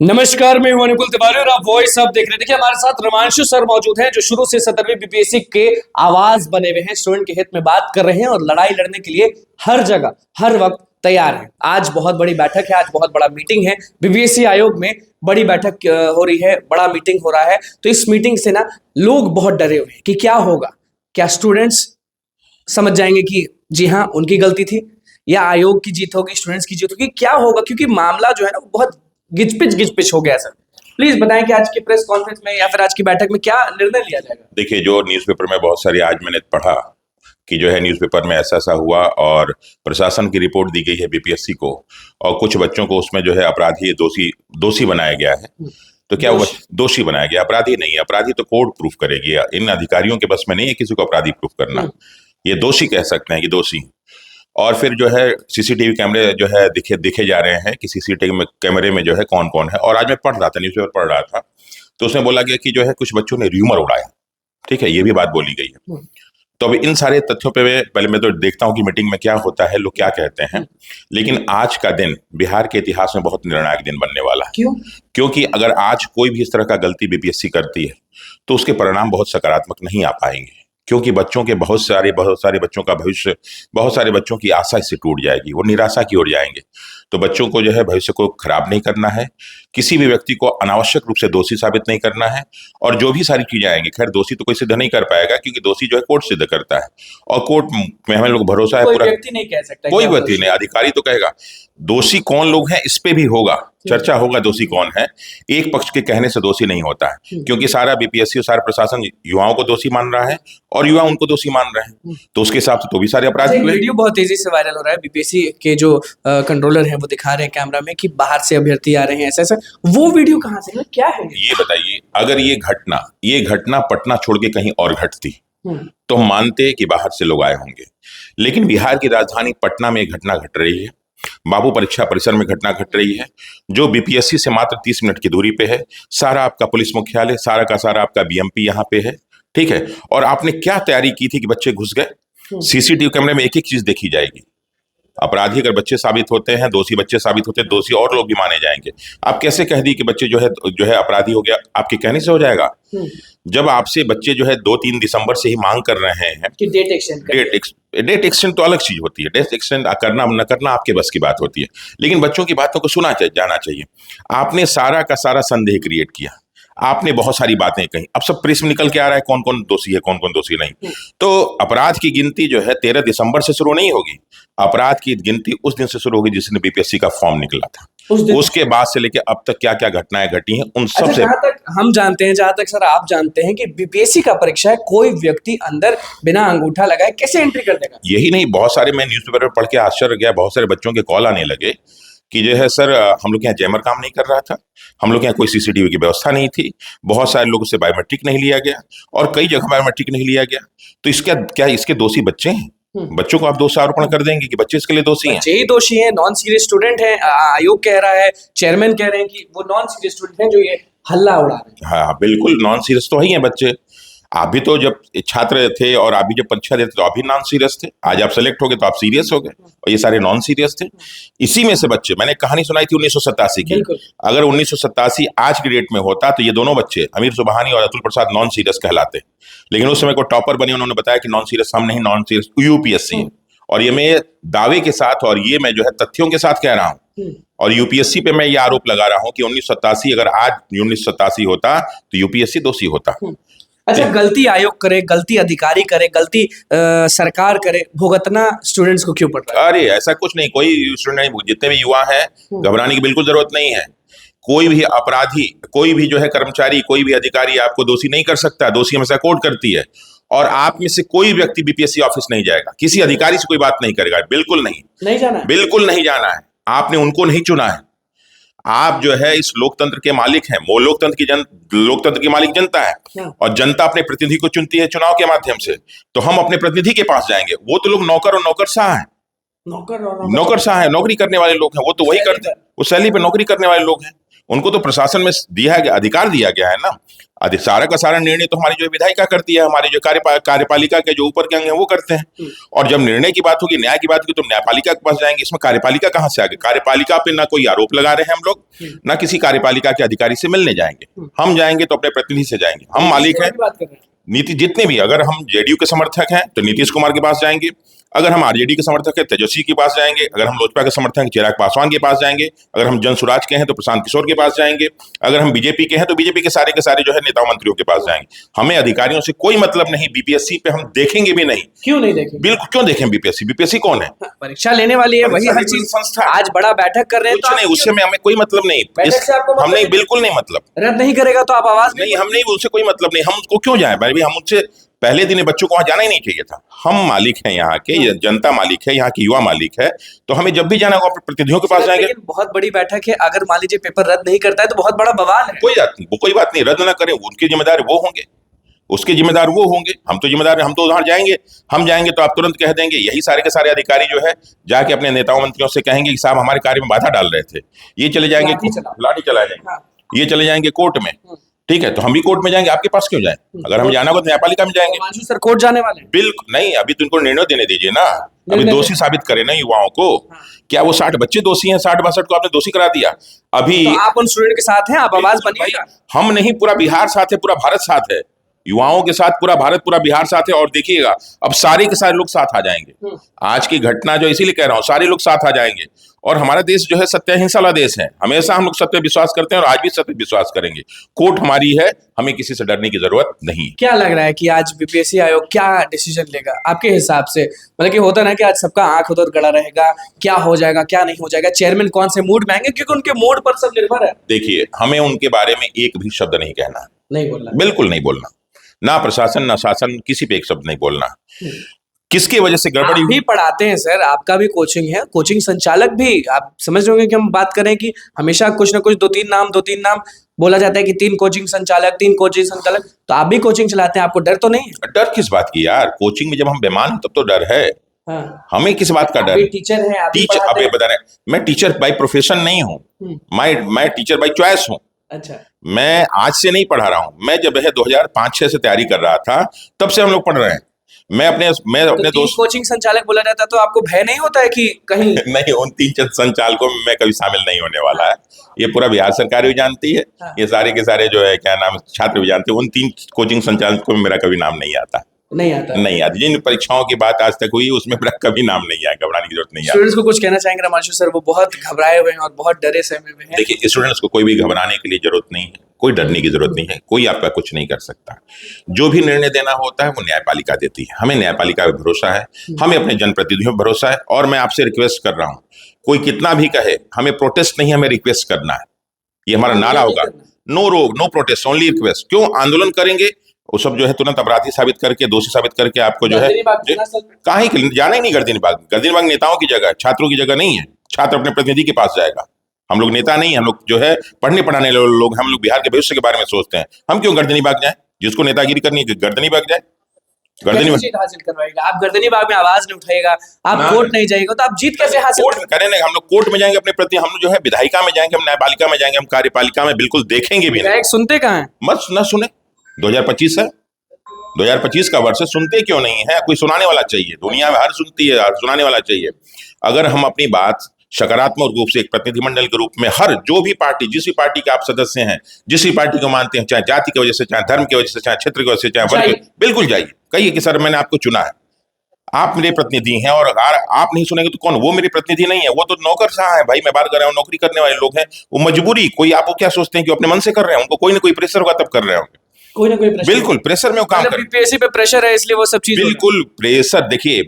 नमस्कार, मैं हूं अनुकुल तिवारी और आप वॉइस अब देख रहे हैं। देखिए, हमारे साथ रमांशु सर मौजूद हैं जो शुरू से 17वीं बीपीएससी के आवाज बने हुए हैं, स्टूडेंट के हित में बात कर रहे हैं और लड़ाई लड़ने के लिए हर जगह हर वक्त तैयार हैं। आज बहुत बड़ी बैठक है, आज बहुत बड़ा मीटिंग है, बीपीएससी आयोग में बड़ी बैठक हो रही है, बड़ा मीटिंग हो रहा है। तो इस मीटिंग से ना लोग बहुत डरे हुए हैं कि क्या होगा, क्या स्टूडेंट्स समझ जाएंगे कि जी हाँ उनकी गलती थी, या आयोग की जीत होगी, स्टूडेंट्स की जीत होगी, क्या होगा? क्योंकि मामला जो है ना वो बहुत गिचपिच हो गया सर। प्लीज बताएं कि आज की प्रेस कॉन्फ्रेंस में या फिर आज की बैठक में क्या निर्णय लिया जाएगा। देखिए, जो न्यूज़पेपर में बहुत सारी आज मैंने पढ़ा कि जो है न्यूज़पेपर में ऐसा ऐसा हुआ और प्रशासन की रिपोर्ट दी गई है बीपीएससी को, और कुछ बच्चों को उसमें जो है अपराधी दोषी बनाया गया है। तो क्या वो दोषी बनाया गया, अपराधी नहीं है। अपराधी तो कोर्ट प्रूफ करेगी, इन अधिकारियों के बस में नहीं है किसी को अपराधी प्रूफ करना। ये दोषी कह सकते हैं कि दोषी। और फिर जो है सीसीटीवी कैमरे जो है दिखे जा रहे हैं कि सीसीटीवी कैमरे में जो है कौन कौन है। और आज मैं पढ़ रहा था, न्यूज़पेपर पढ़ रहा था, तो उसमें बोला गया कि जो है कुछ बच्चों ने र्यूमर उड़ाया। ठीक है, ये भी बात बोली गई है। तो अब इन सारे तथ्यों पे पहले मैं तो देखता हूँ कि मीटिंग में क्या होता है, लोग क्या कहते हैं। लेकिन आज का दिन बिहार के इतिहास में बहुत निर्णायक दिन बनने वाला है। क्यों? क्योंकि अगर आज कोई भी इस तरह का गलती बीपीएससी करती है तो उसके परिणाम बहुत सकारात्मक नहीं आ पाएंगे, क्योंकि बच्चों के बहुत सारे बच्चों का भविष्य, बहुत सारे बच्चों की आशा इससे टूट जाएगी, वो निराशा की ओर जाएंगे। तो बच्चों को जो है भविष्य को खराब नहीं करना है, किसी भी व्यक्ति को अनावश्यक रूप से दोषी साबित नहीं करना है। और जो भी सारी चीजें आएंगी, खैर दोषी तो कोई सिद्ध नहीं कर पाएगा, क्योंकि दोषी जो है कोर्ट सिद्ध करता है, और कोर्ट में हमें लोग भरोसा है कोई पूरा। व्यक्ति नहीं कह सकता, कोई व्यक्ति नहीं, अधिकारी तो कहेगा। दोषी कौन लोग हैं इस पे भी होगा चर्चा, होगा दोषी कौन है। एक पक्ष के कहने से दोषी नहीं होता है, क्योंकि सारा बीपीएससी और सारा प्रशासन युवाओं को दोषी मान रहा है और युवा उनको दोषी मान रहे हैं, तो उसके हिसाब से तो भी सारे अपराध हुए। वीडियो बहुत तेजी से वायरल हो रहा है, बीपीएससी के जो कंट्रोलर हैं वो दिखा रहे हैं कैमरा में कि बाहर से अभ्यर्थी आ रहे हैं, ऐसा ऐसा। वो वीडियो कहाँ से, क्या है ये बताइए। अगर ये घटना पटना छोड़ के कहीं और घटती तो हम मानते कि बाहर से लोग आए होंगे, लेकिन बिहार की राजधानी पटना में एक घटना घट रही है, बाबू परीक्षा परिसर में घटना घट रही है, जो बीपीएससी से मात्र 30 मिनट की दूरी पे है। सारा आपका पुलिस मुख्यालय, सारा का सारा आपका बीएमपी यहाँ पे है। ठीक है, और आपने क्या तैयारी की थी कि बच्चे घुस गए? सीसीटीवी कैमरे में एक एक चीज देखी जाएगी। अपराधी अगर बच्चे साबित होते हैं, दोषी बच्चे साबित होते हैं, दोषी और लोग भी माने जाएंगे। आप कैसे कह दी कि बच्चे जो है अपराधी हो गया? आपके कहने से हो जाएगा? जब आपसे बच्चे जो है 2-3 दिसंबर से ही मांग कर रहे हैं कि डेट एक्सटेंड तो अलग चीज होती है। डेट एक्सटेंड करना न करना आपके बस की बात होती है, लेकिन बच्चों की बातों को जाना चाहिए। आपने सारा का सारा संदेह क्रिएट किया, आपने बहुत सारी बातें कही। अब सब प्रेस में निकल के आ रहा है कौन कौन दोषी है, कौन कौन दोषी नहीं। तो अपराध की गिनती जो है 13 दिसंबर से शुरू नहीं होगी, अपराध की गिनती उस दिन से शुरू होगी जिस दिन बीपीएससी का फॉर्म निकला था। उसके बाद से लेके अब तक क्या क्या घटनाएं घटी हैं उन सब से। जहां तक हम जानते हैं, जहां तक सर आप जानते हैं कि बीपीएससी का परीक्षा है, कोई व्यक्ति अंदर बिना अंगूठा लगाए कैसे एंट्री कर देगा? यही नहीं, बहुत सारे, मैं न्यूज़पेपर में पढ़ के आश्चर्य गया, बहुत सारे बच्चों के कॉल आने लगे कि जो है सर हम लोग यहाँ जैमर काम नहीं कर रहा था, हम लोग यहाँ कोई सीसीटीवी की व्यवस्था नहीं थी, बहुत सारे लोगों से बायोमेट्रिक नहीं लिया गया, और कई जगह बायोमेट्रिक नहीं लिया गया। तो इसका क्या इसके दोषी बच्चे हैं? बच्चों को आप दोष आरोपण कर देंगे कि बच्चे इसके लिए दोषी हैं? बच्चे ही दोषी हैं, नॉन सीरियस स्टूडेंट हैं। आयोग कह रहा है, चेयरमैन कह रहे हैं कि वो नॉन सीरियस स्टूडेंट हैं जो ये हल्ला उड़ा रहे हैं। हाँ, बिल्कुल नॉन सीरियस तो ही हैं बच्चे। आप भी तो जब छात्र थे और आप भी जब परीक्षा देते तो आप भी नॉन सीरियस थे। आज आप सेलेक्ट हो गए तो आप सीरियस हो गए, और ये सारे नॉन सीरियस थे। इसी में से बच्चे, मैंने कहानी सुनाई थी 1987 की। अगर 1987 आज की डेट में होता तो ये दोनों बच्चे, अमीर सुबहानी और अतुल प्रसाद, नॉन सीरियस कहलाते। लेकिन उस समय को टॉपर बने, उन्होंने बताया कि नॉन सीरियस हम नहीं, नॉन सीरियस यूपीएससी है। और ये मैं दावे के साथ, और ये मैं जो है तथ्यों के साथ कह रहा हूँ, और यूपीएससी पे मैं ये आरोप लगा रहा हूँ कि 1987 अगर आज 1987 होता तो यूपीएससी दोषी होता। अच्छा, गलती आयोग करे, गलती अधिकारी करे, गलती सरकार करे, भुगतना स्टूडेंट्स को क्यों पड़ रहा है? अरे ऐसा कुछ नहीं, कोई स्टूडेंट नहीं, जितने भी युवा हैं घबराने की बिल्कुल जरूरत नहीं है। कोई भी अपराधी, कोई भी जो है कर्मचारी, कोई भी अधिकारी आपको दोषी नहीं कर सकता। दोषी हमेशा कोर्ट करती है, और आप में से कोई व्यक्ति बीपीएससी ऑफिस नहीं जाएगा, किसी अधिकारी से कोई बात नहीं करेगा, बिल्कुल नहीं जाना है, बिल्कुल नहीं जाना है। आपने उनको नहीं चुना है, आप जो है इस लोकतंत्र के मालिक हैं। वो लोकतंत्र की मालिक जनता है, और जनता अपने प्रतिनिधि को चुनती है चुनाव के माध्यम से। तो हम अपने प्रतिनिधि के पास जाएंगे। वो तो लोग नौकर और नौकरशाह हैं, नौकरशाह है, नौकरी करने वाले लोग हैं। वो तो वही करते हैं, वो सैलरी पे नौकरी करने वाले लोग हैं। उनको तो प्रशासन में दिया गया अधिकार दिया गया है ना। सारा का सारा निर्णय तो हमारी जो विधायिका करती है, हमारी जो कार्यपालिका के जो ऊपर के अंग है वो करते हैं। और जब निर्णय की बात होगी, न्याय की बात होगी, तो न्यायपालिका के पास जाएंगे। इसमें कार्यपालिका कहाँ से आ गई? कार्यपालिका पे ना कोई आरोप लगा रहे हैं हम लोग, ना किसी कार्यपालिका के अधिकारी से मिलने जाएंगे। हम जाएंगे तो अपने प्रतिनिधि से जाएंगे। हम मालिक हैं नीति, जितने भी, अगर हम जेडीयू के समर्थक हैं तो नीतीश कुमार के पास जाएंगे, अगर हम आरजेडी के समर्थक हैं तेजस्वी के पास जाएंगे, अगर हम लोजपा के समर्थक हैं चिराग पासवान के पास जाएंगे, अगर हम जनसुराज के हैं तो प्रशांत किशोर के पास जाएंगे, अगर हम बीजेपी के हैं तो बीजेपी के सारे जो है नेताओं मंत्रियों के पास जाएंगे। हमें अधिकारियों से कोई मतलब नहीं, बीपीएससी पे हम देखेंगे भी नहीं। क्यों नहीं देखेंगे? बिल्कुल क्यों देखें? बीपीएससी कौन है? परीक्षा लेने वाली है, वही हर चीज संस्था। आज बड़ा बैठक कर रहे हैं, कुछ नहीं, उससे में हमें कोई मतलब नहीं। हम नहीं, बिल्कुल नहीं मतलब। रद्द नहीं करेगा तो आप आवाज नहीं, हम नहीं, उससे कोई मतलब नहीं। हम उसको क्यों जाए भाई? हम उससे पहले दिन बच्चों को वहां जाना ही नहीं चाहिए था। हम मालिक हैं यहाँ के, ये जनता मालिक है, यहाँ की युवा मालिक है, तो हमें जब भी जाना होगा अपने प्रतिनिधियों के पास जाएंगे। लेकिन बहुत बड़ी बैठक है, अगर मान लीजिए पेपर रद्द नहीं करता है तो बहुत बड़ा बवाल है। कोई बात नहीं, रद्द ना करें, उनके जिम्मेदार वो होंगे, उसके जिम्मेदार वो होंगे। हम तो जिम्मेदार, हम तो उधर जाएंगे। हम जाएंगे तो आप तुरंत कह देंगे, यही सारे के सारे अधिकारी जो है जाके अपने नेताओं मंत्रियों से कहेंगे कि साहब हमारे कार्य में बाधा डाल रहे थे, ये चले जाएंगे लाठी चला जाएंगे, ये चले जाएंगे कोर्ट में। ठीक है, तो हम भी कोर्ट में जाएंगे, आपके पास क्यों जाए? अगर हम जाना होगा तो न्यायपालिका में जाएंगे। हिमांशु सर कोर्ट जाने वाले हैं? बिल्कुल नहीं, अभी तो इनको निर्णय देने दीजिए ना, अभी दोषी साबित करें ना युवाओं को। क्या वो 60 बच्चे दोषी हैं? 60-62 को आपने दोषी करा दिया। अभी तो आप उन स्टूडेंट के साथ हैं, आप आवाज बनिएगा। हम नहीं, पूरा बिहार साथ है, पूरा भारत साथ है, युवाओं के साथ पूरा भारत, पूरा बिहार साथ है। और देखिएगा अब सारे के सारे लोग साथ आ जाएंगे। आज की घटना जो, इसीलिए कह रहा हूं, सारे लोग साथ आ जाएंगे। और हमारा देश जो है सत्य अहिंसा वाला देश है, हमेशा हम लोग सत्य विश्वास करते हैं और आज भी सत्य विश्वास करेंगे। कोर्ट हमारी है, हमें किसी से डरने की जरूरत नहीं। क्या लग रहा है कि आज बीपीएससी आयोग क्या डिसीजन लेगा आपके हिसाब से? मतलब कि होता ना कि आज सबका आंख उधर गड़ा रहेगा, क्या हो जाएगा क्या नहीं हो जाएगा, चेयरमैन कौन से मूड में आएंगे, क्योंकि उनके मूड पर सब निर्भर है। देखिए, हमें उनके बारे में एक भी शब्द नहीं कहना, नहीं बोलना, बिल्कुल नहीं बोलना। ना प्रशासन ना शासन, किसी पे एक शब्द नहीं बोलना। किसकी वजह से गड़बड़ी भी पढ़ाते हैं सर, आपका भी कोचिंग है, कोचिंग संचालक भी, आप समझ रहे होंगे कि हम बात करें कि हमेशा कुछ ना कुछ दो तीन नाम बोला जाता है कि 3 कोचिंग संचालक, तो आप भी कोचिंग चलाते हैं, आपको डर तो नहीं है? डर किस बात की यार? कोचिंग में जब हम बेमान हैं तब तो डर है। हाँ। हमें किस बात का डर? टीचर है, टीचर, अब ये बता रहे, मैं टीचर बाय प्रोफेशन नहीं हूँ, मैं टीचर बाय चॉइस हूँ। अच्छा, मैं आज से नहीं पढ़ा रहा हूँ, मैं जब 2005-6 से तैयारी कर रहा था तब से हम लोग पढ़ रहे हैं। मैं अपने दोस्त कोचिंग संचालक बोला जाता है, तो आपको भय नहीं होता है कि कहीं नहीं, उन 3 संचालकों में मैं कभी शामिल नहीं होने वाला है। ये पूरा बिहार सरकार भी जानती है, ये सारे के सारे जो है क्या नाम छात्र भी जानते हैं। उन 3 कोचिंग संचालकों में मेरा कभी नाम नहीं आता। नहीं आता। जिन परीक्षाओं की बात आज तक हुई उसमें मेरा कभी नाम नहीं आया, घबराने की जरूरत नहीं है। स्टूडेंट्स को कुछ कहना चाहेंगे हिमांशु सर? वो बहुत घबराए हुए हैं और बहुत डरे सहमे हुए हैं। देखिए, स्टूडेंट्स को कोई भी घबराने के लिए जरूरत नहीं है, कोई डरने की जरूरत नहीं है, कोई आपका कुछ नहीं कर सकता। जो भी निर्णय देना होता है वो न्यायपालिका देती है, हमें न्यायपालिका पे भरोसा है, हमें अपने जनप्रतिनिधियों पर भरोसा है। और मैं आपसे रिक्वेस्ट कर रहा हूँ, कोई कितना भी कहे, हमें प्रोटेस्ट नहीं, हमें रिक्वेस्ट करना है। ये हमारा नारा होगा, नो प्रोटेस्ट, ओनली रिक्वेस्ट। क्यों आंदोलन करेंगे? वो सब जो है तुरंत अपराधी साबित करके, दोषी साबित करके आपको जो है काहे के जाना ही नहीं। गर्दनीबाग नेताओं की जगह, छात्रों की जगह नहीं है। छात्र अपने प्रतिनिधि के पास जाएगा। हम लोग नेता नहीं, हम लोग जो है पढ़ने पढ़ाने लोग, हम लोग बिहार के भविष्य के बारे में सोचते हैं। हम क्यों गर्दनीबाग जाए? जिसको नेतागिरी करनी है गर्दनीबाग जाए। जीत हासिल करवाएगा? आप गर्दनीबाग में आवाज नहीं उठाएगा, आप कोर्ट नहीं जाएगा, तो आप जीत कैसे हासिल करेंगे? हम लोग कोर्ट में जाएंगे अपने प्रति, हम जो है विधायिका में जाएंगे, हम न्यायपालिका में जाएंगे, हम कार्यपालिका में बिल्कुल देखेंगे भी नहीं। सुनते कहाँ है? मत न सुने, 2025 है, 2025 का वर्ष है, सुनते क्यों नहीं है? कोई सुनाने वाला चाहिए। दुनिया में हर सुनती है, हर सुनाने वाला चाहिए। अगर हम अपनी बात सकारात्मक रूप से एक प्रतिनिधिमंडल के रूप में, हर जो भी पार्टी, जिस भी पार्टी के आप सदस्य हैं, जिस भी पार्टी को मानते हैं, चाहे जाति की वजह से, चाहे धर्म की वजह से, चाहे क्षेत्र की वजह से, चाहे वर्ग, बिल्कुल जाइए, कहिए कि सर मैंने आपको चुना है, आप मेरे प्रतिनिधि हैं। और अगर आप नहीं सुनेंगे तो कौन? वो मेरे प्रतिनिधि नहीं है, वो तो नौकरशाह है भाई। मैं बात कर रहा हूँ, नौकरी करने वाले लोग हैं, वो मजबूरी, कोई आपको क्या सोचते हैं कि अपने मन से कर रहे हैं? उनको कोई ना कोई प्रेशर होगा तब कर रहे होंगे, कोई ना कोई प्रेशर। बिल्कुल प्रेशर में वो काम कर, बीपीएससी पे प्रेशर है इसलिए वो सब चीज, बिल्कुल प्रेशर। देखिए,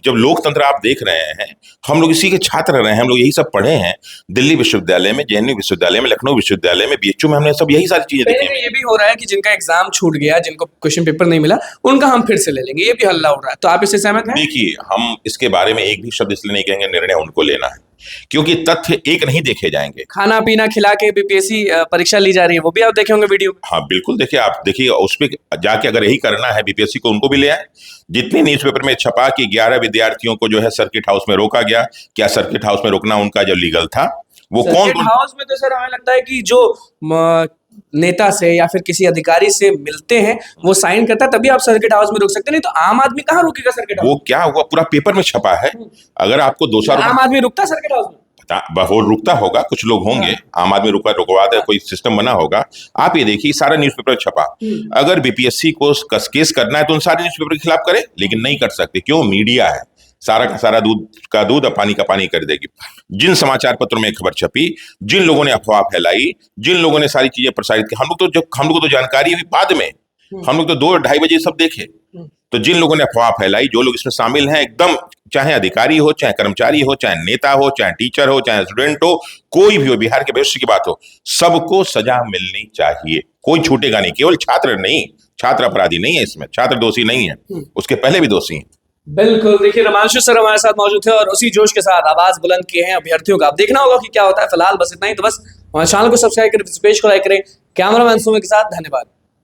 जब लोकतंत्र आप देख रहे हैं, हम लोग इसी के छात्र रहे हैं, हम लोग यही सब पढ़े हैं। दिल्ली विश्वविद्यालय में, जेएनयू विश्वविद्यालय में, लखनऊ विश्वविद्यालय में, बीएचयू में, हमने सब यही सारी चीजें देखी हैं। ये भी हो रहा है कि जिनका एग्जाम छूट गया, जिनको क्वेश्चन पेपर नहीं मिला, उनका हम फिर से ले लेंगे, ये भी हल्ला उड़ रहा है। तो आप इससे सहमत हैं? देखिए, हम इसके बारे में एक भी शब्द इसलिए नहीं कहेंगे, निर्णय उनको लेना है, क्योंकि तथ्य एक नहीं देखे जाएंगे। खाना पीना खिला के बीपीएससी परीक्षा ली जा रही है, वो भी आप देखे होंगे वीडियो। हाँ बिल्कुल, देखिए, आप देखिए उस पर जाके, अगर यही करना है बीपीएससी को, उनको भी ले आए। जितने न्यूज़पेपर में छपा कि 11 विद्यार्थियों को जो है सर्किट हाउस में रोका गया, क्या सर्किट हाउस में रोकना उनका जो लीगल था? वो कौन सर्किट हाउस में तो सर हमें लगता है कि जो नेता से या फिर किसी अधिकारी से मिलते हैं वो साइन करता है तभी आप सर्किट हाउस में रुक सकते हैं, नहीं तो आम आदमी कहाँ रुकेगा सर्किट हाउस वो क्या हुआ, पूरा पेपर में छपा है। अगर आपको 200 में? आम आदमी रुकता है सर्किट हाउस में? वो रुकता होगा, कुछ लोग होंगे, आम आदमी रुकवा दे, कोई सिस्टम बना होगा। आप ये देखिए सारा न्यूज़पेपर छपा। अगर बीपीएससी को केस करना है तो उन सारे न्यूज़पेपर के खिलाफ करे, लेकिन नहीं कर सकते। क्यों? मीडिया है, सारा का सारा दूध का दूध और पानी का पानी कर देगी। जिन समाचार पत्रों में खबर छपी, जिन लोगों ने अफवाह फैलाई, जिन लोगों ने सारी चीजें प्रसारित की, हम लोग तो जानकारी हुई बाद में, हम लोग तो 2-2:30 बजे सब देखे। तो जिन लोगों ने अफवाह फैलाई, जो लोग इसमें शामिल हैं, एकदम चाहे अधिकारी हो, चाहे कर्मचारी हो, चाहे नेता हो, चाहे टीचर हो, चाहे स्टूडेंट हो, कोई भी हो, बिहार के भविष्य की बात हो, सबको सजा मिलनी चाहिए। कोई छूटेगा नहीं। केवल छात्र नहीं, छात्र अपराधी नहीं है इसमें, छात्र दोषी नहीं है, उसके पहले भी दोषी हैं। बिल्कुल। देखिए रमांशु सर हमारे साथ मौजूद थे और उसी जोश के साथ आवाज बुलंद किए हैं अभ्यर्थियों का। अब देखना होगा कि क्या होता है। फिलहाल बस इतना ही। तो बस हमारे चैनल को सब्सक्राइब करें, पेज को लाइक करें। कैमरामैन सुमित के साथ धन्यवाद।